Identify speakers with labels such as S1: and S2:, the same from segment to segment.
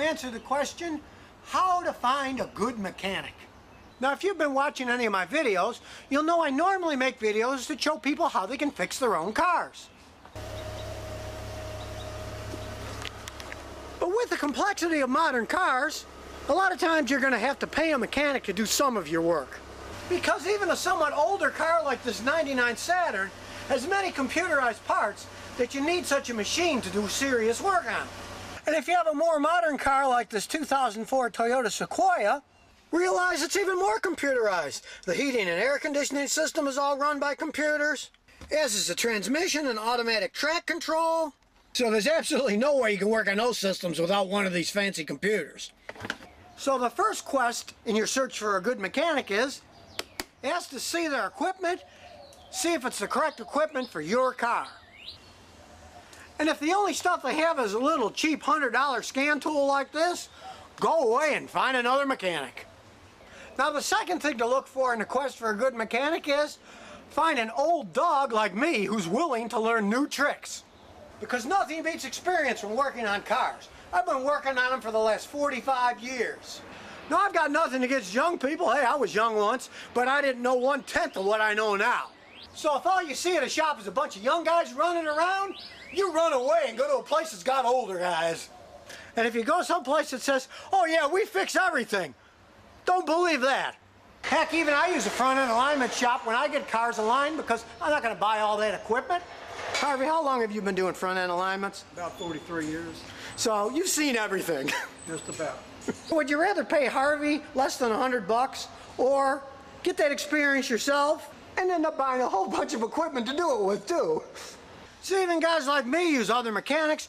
S1: answer the question, how to find a good mechanic. Now, if you've been watching any of my videos, you'll know I normally make videos to show people how they can fix their own cars. But with the complexity of modern cars, a lot of times you're going to have to pay a mechanic to do some of your work. Because even a somewhat older car like this '99 Saturn has many computerized parts that you need such a machine to do serious work on. And if you have a more modern car like this 2004 Toyota Sequoia, realize it's even more computerized. The heating and air conditioning system is all run by computers, as is the transmission and automatic track control. So there's absolutely no way you can work on those systems without one of these fancy computers. So the first quest in your search for a good mechanic is, ask to see their equipment, see if it's the correct equipment for your car. And if the only stuff they have is a little cheap $100 scan tool like this, go away and find another mechanic. Now the second thing to look for in the quest for a good mechanic is, find an old dog like me who's willing to learn new tricks. Because nothing beats experience from working on cars. I've been working on them for the last 45 years. Now, I've got nothing against young people. Hey, I was young once, but I didn't know 1/10 of what I know now. So if all you see at a shop is a bunch of young guys running around, you run away and go to a place that's got older guys. And if you go someplace that says, oh yeah, we fix everything, don't believe that. Heck, even I use a front-end alignment shop when I get cars aligned because I'm not going to buy all that equipment. Harvey, how long have you been doing front-end alignments?
S2: About 43 years.
S1: So you've seen everything.
S2: Just about.
S1: Would you rather pay Harvey less than $100 or get that experience yourself and end up buying a whole bunch of equipment to do it with too? See, even guys like me use other mechanics.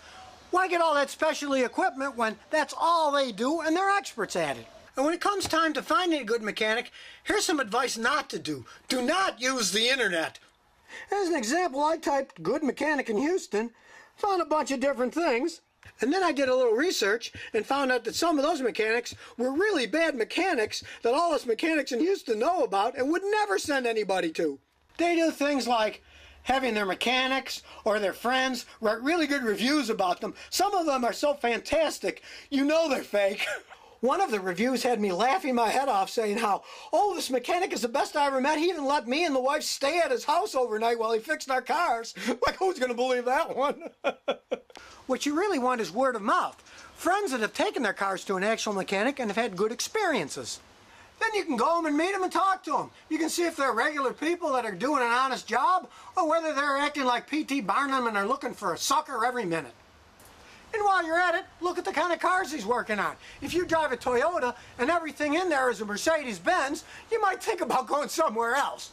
S1: Why get all that specialty equipment when that's all they do and they're experts at it? And when it comes time to finding a good mechanic, here's some advice not to do. Do not use the internet. As an example, I typed good mechanic in Houston, found a bunch of different things, and then I did a little research and found out that some of those mechanics were really bad mechanics that all us mechanics in Houston know about and would never send anybody to. They do things like having their mechanics or their friends write really good reviews about them. Some of them are so fantastic, you know they're fake. One of the reviews had me laughing my head off saying how, oh, this mechanic is the best I ever met. He even let me and the wife stay at his house overnight while he fixed our cars. Like, who's going to believe that one? What you really want is word of mouth. Friends that have taken their cars to an actual mechanic and have had good experiences. Then you can go home and meet them and talk to them. You can see if they're regular people that are doing an honest job or whether they're acting like P.T. Barnum and are looking for a sucker every minute. And while you're at it, look at the kind of cars he's working on. If you drive a Toyota and everything in there is a Mercedes-Benz, you might think about going somewhere else.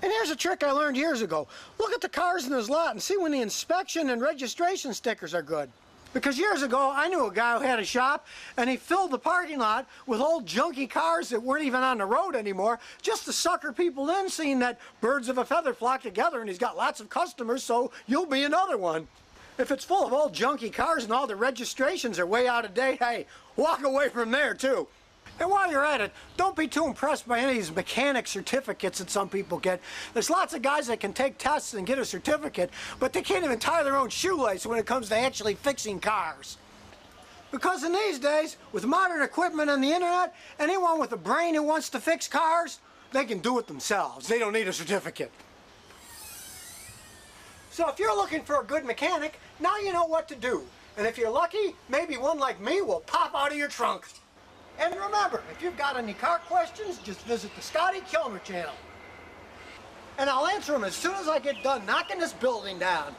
S1: And here's a trick I learned years ago. Look at the cars in his lot and see when the inspection and registration stickers are good. Because years ago, I knew a guy who had a shop, and he filled the parking lot with old junky cars that weren't even on the road anymore, just to sucker people in, seeing that birds of a feather flock together, and he's got lots of customers, so you'll be another one. If it's full of old junky cars and all the registrations are way out of date, hey, walk away from there too. And while you're at it, don't be too impressed by any of these mechanic certificates that some people get. There's lots of guys that can take tests and get a certificate, but they can't even tie their own shoelace when it comes to actually fixing cars. Because in these days, with modern equipment and the internet, anyone with a brain who wants to fix cars, they can do it themselves. They don't need a certificate. So if you're looking for a good mechanic, now you know what to do. And if you're lucky, maybe one like me will pop out of your trunk. And remember, if you've got any car questions, just visit the Scotty Kilmer channel. And I'll answer them as soon as I get done knocking this building down.